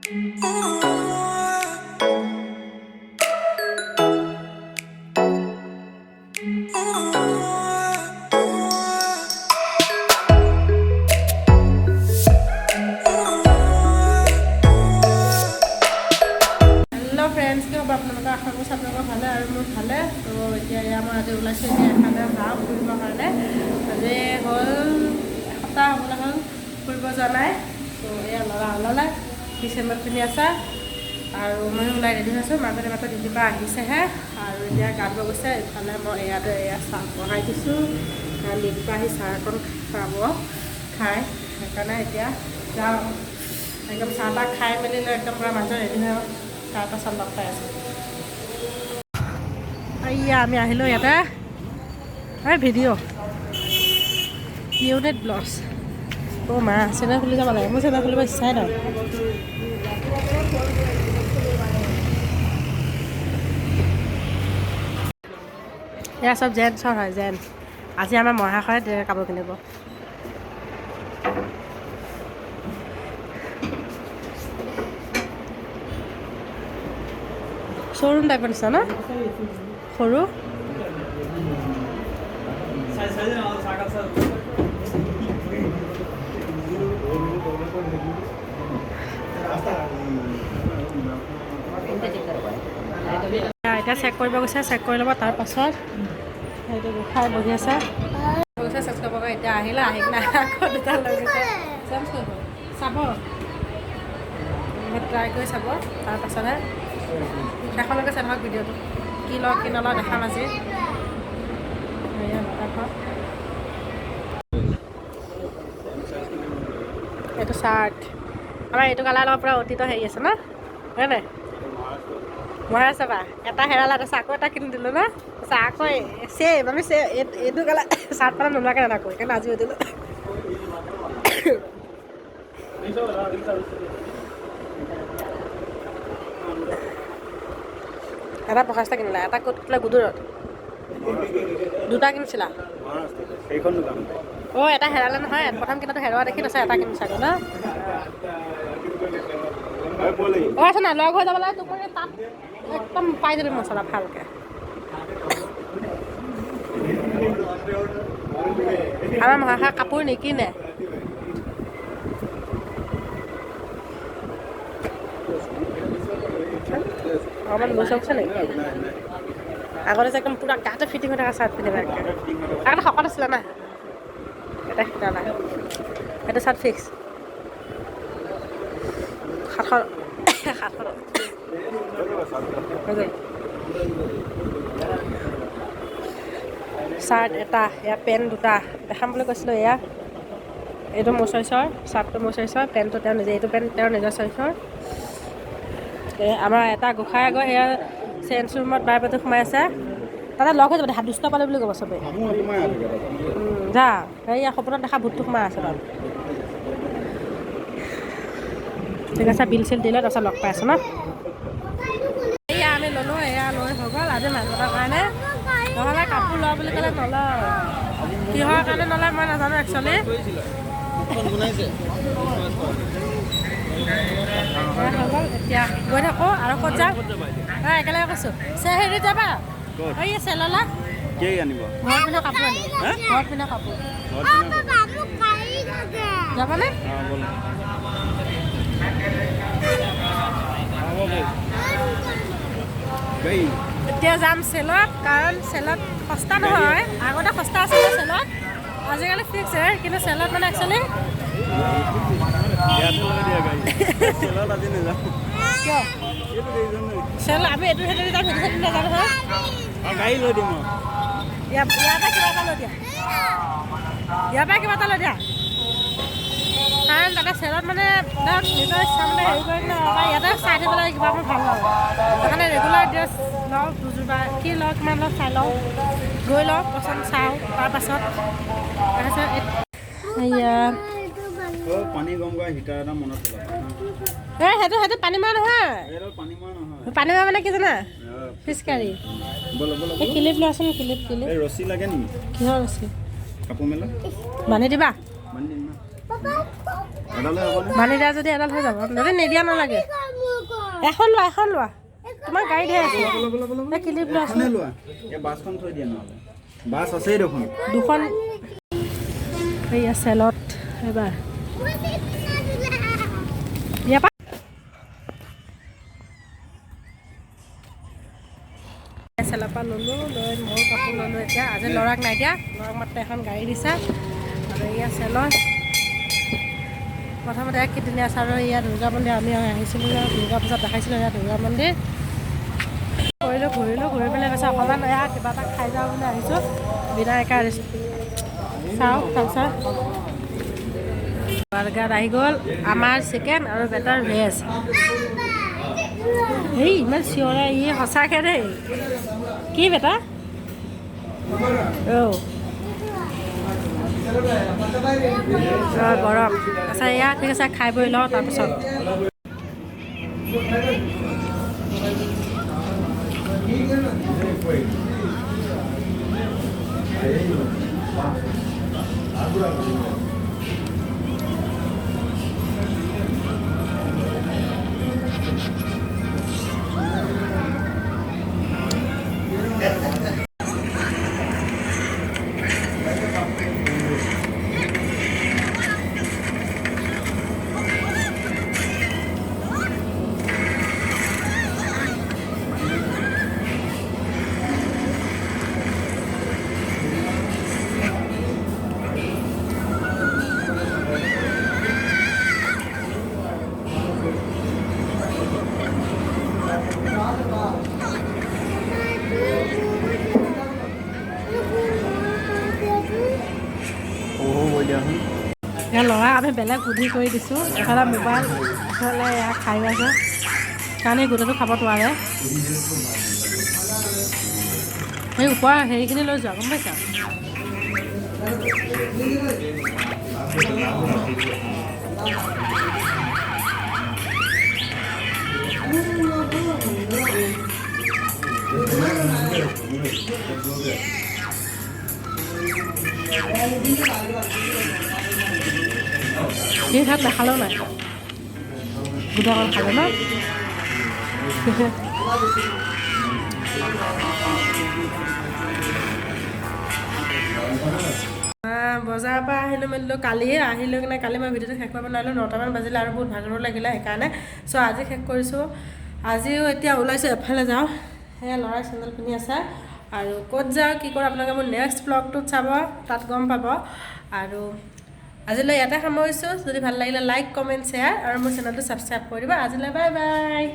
ভালে আৰু মোৰ ভালে তো এতিয়া আমাৰ আজি ওলাইছে এতিয়া এফালে যাওঁ ফুৰিবৰ কাৰণে আজি হ'ল এসপ্তাহ হ'বলৈ হ'ল ফুৰিব যোৱা নাই তো এয়া ল'ৰা ওলালে ডিচেম্বৰত পিন্ধি আছে আৰু ময়ো ওলাই ৰেডি হৈছোঁ মাজতে মাত্ৰ ডিউটিৰ পৰা আহিছেহে আৰু এতিয়া গা ধুব গৈছে ইফালে মই ইয়াতে এয়া চাহ বনাই দিছোঁ ডিউটিৰ পৰা আহি চাহ অকণ খুৱাব খাই সেইকাৰণে এতিয়া যাওঁ একদম চাহ তাহ খাই মেলি লৈ একদম পূৰা মাজত ৰেডি হৈ তাৰপাছত লগ পাই আছোঁ এয়া আমি আহিলোঁ ইয়াতে এই ভিডিঅ' ইউনিট ব্লগছ অ' মা চেনেল খুলি যাব লাগে মোৰ চেনেল খুলিব ইচ্ছাই নাই এয়া চব জেণ্টছৰ হয় জেণ্টছ আজি আমাৰ মহাশয়ে কাপোৰ কিনিব শ্ব'ৰুম টাইপৰ নিচিনা ন সৰু এতিয়া চেক কৰিব গৈছে চেক কৰি ল'ব তাৰপাছত সেইটো খাই বহি আছে গৈছে চেক কৰিব এতিয়া আহিলে আহি কিনে আকৌ দুটা লৈ গৈছে চেঞ্জ কৰিব চাব ট্ৰাই কৰি চাব তাৰপাছতহে শেষলৈকে চাই থাকক ভিডিঅ'টো কি লওঁ কি নলওঁ দেখাম আজি এইটো চাৰ্ট আমাৰ এইটো কালাৰ লগত পূৰা অতীত হেৰি আছে ন হয় নাই মহাৰাষ্ট্ৰ পৰা এটা হেৰালে তাৰপিছত আকৌ এটা কিনি দিলোঁ ন তাৰপিছত আকৌ ছেম আমি এইটো কালাৰ চাৰ্ট পালে নোলোৱাকৈ নাথাকোঁ সেইকাৰণে আজিও দিলোঁ এটা ৫০টা কিনিলা এটা ক'ত কিনিলা গুদুৰত দুটা কিনিছিলা অঁ এটা হেৰালে নহয় প্ৰথম কিনাটো হেৰুৱা দেখি তাৰপিছত এটা কিনিছা ন অঁ আছে নাই লগ হৈ যাব লাগে তোক মানে তাত একদম পাই যাবি মছলা ভালকৈ আমাৰ মহাশয় কাপোৰ নিকিনে অকণমান লৈ চাওকচোন নেকি আগতে যে একদম পূৰা গাতে ফিটিং হৈ থকা চাৰ্ট পিন্ধিব আগতে শকত আছিলে না এটা শিকালা সেইটো চাৰ্ট ফিক্স 700 চাৰ্ট এটা এয়া পেণ্ট দুটা দেখাম বুলি কৈছিলোঁ এয়া এইটো মোৰ চইচৰ চাৰ্টটো মোৰ চইচৰ পেণ্টটো তেওঁ নিজে এইটো পেণ্ট তেওঁৰ নিজৰ চইচৰ আমাৰ এটা গোঁসাই আগৰ সেয়া চেঞ্জ ৰুমত বাৰ পেটত সোমাই আছে তাতে লগ হৈ যাব দেখা দুষ্ট পালে বুলি ক'ব চবেই যা সেয়া সপোনত দেখা ভূতটো সোমাই আছে তাত ঠিক আছে বিল চিল দিলে তাৰপিছত লগ পাই আছোঁ ন এয়া আমি ল'লোঁ এয়া লৈ হৈ গ'ল আজি মানুহৰ কাৰণে নহ'লে কাপোৰ লোৱা বুলি ক'লে নলওঁ কিহৰ কাৰণে নলয় মই নাজানো একচুৱেলি হৈ গ'ল এতিয়া গৈ থাকোঁ আৰু ক'ত যাম একেলগে কৈছোঁ হেৰিত যাবা এই চেললা ঘৰত পিন্ধা কাপোৰ আনিব ঘৰত পিন্ধা কাপোৰ যাবানে এতিয়া যাম চেলত কাৰণ চেলত সস্তা নহয় আগতে সস্তা আছিলে চেলত আজিকালি ফিক্স কিন্তু চেলত মানে একচুৱেলি চেল আমি এইটো সেইটো যাম সেইটো সেইটো নাজানো নহয় গাড়ী লৈ দিম ইয়াৰ পৰা কিবা এটা লৈ দিয়া ইয়াৰ পৰা কিবা এটা লৈ দিয়া কাৰণ তাতে চেলত মানে ধৰক নিজৰ ইচ্ছা মানে হেৰি কৰি কিনে ইয়াতে চাই থাকিব লাগে কিবা মোৰ ভাল লাগে সেইকাৰণে ৰেগুলাৰ ড্ৰেছ লওঁ দুযোৰ বা কি লওঁ কিমান লওঁ চাই লওঁ গৈ লওঁ পচন্দ চাওঁ তাৰপাছত এয়া পানী গম গা হিটাৰ এটা মনত সেইটো পানী মাৰ নহয় পানী মাৰ মানে কি জানা ফিচকাৰী এই ক্লিপ লোৱাচোন ক্লিপ ৰছী লাগে নেকি কিহৰ ৰছী কাপোৰ মেলা বান্ধি দিবা এডালে হ'বনে? বান্ধি দিয়া যদি এডাল হৈ যাব যদি নিদিয়া নালাগে এখন লোৱা তোমাৰ গাড়ী ধেৰ আছে ক্লিপ লোৱা এখনে লোৱা এই বাছখন থৈ দিয়া নহ'লে বাছ আছেই দেখোন দুখন এইয়া চেলত এবাৰ ইয়াৰ পৰা চেলৰ পৰা ল'লোঁ লৈ মোৰ কাপোৰ ল'লোঁ এতিয়া আজি ল'ৰাক নাই দিয়া ল'ৰাক মাত্ৰ এখন গাড়ী দিছা আৰু এয়া চেলত প্ৰথমতে কীৰ্তনীয়া ছাৰৰ ইয়াত দুৰ্গা মন্দিৰ আমি আহিছিলোঁ দুৰ্গা পূজাত দেখাইছিলোঁ ইয়াত দুৰ্গা মন্দিৰ ঘূৰিলোঁ ঘূৰি পেলাই কৈছে অকণমান এয়া কিবা এটা খাই যাওঁ বুলি আহিছোঁ বিনায়কা চাওঁ তাৰপিছত বাৰ্গাৰ আহি গ'ল আমাৰ চিকেন আৰু বেটাৰ ভেজ এই ইমান চিঞৰে ই সঁচাকৈ দেই কি বেটা গৰম আচ্ছা এয়া ঠিক আছে খাই বৈ লওঁ তাৰপিছত ইয়াৰ ল'ৰা আমি বেলেগ বুদ্ধি কৰি দিছোঁ এফালে মোবাইল এফালে এয়া খাই আছে কাৰণে গোটেইটো খাব নোৱাৰে সেই ওপৰৰ হেৰিখিনি লৈ যোৱা গম পাইছা এই ভাত নাখালেও নাই গোটা অকণ খালে ন বজাৰৰ পৰা আহিলোঁ মেলিলোঁ কালি আহিলোঁ কিনে কালি মই ভিডিঅ'টো শেষ কৰিব নোৱাৰিলোঁ 9টামান বাজিলে আৰু বহুত ভাগৰো লাগিলে সেইকাৰণে চ' আজি শেষ কৰিছোঁ আজিও এতিয়া ওলাইছোঁ এফালে যাওঁ সেয়া ল'ৰাই চেণ্ডেল পিন্ধি আছে আৰু ক'ত যাওঁ কি কৰোঁ আপোনালোকে মোৰ নেক্সট ব্লগটোত চাব তাত গম পাব আৰু আজিলৈ ইয়াতে সামৰিছোঁ যদি ভাল লাগিলে লাইক কমেণ্ট শ্বেয়াৰ আৰু মোৰ চেনেলটো ছাবস্ক্ৰাইব কৰি দিব আজিলৈ বাই বাই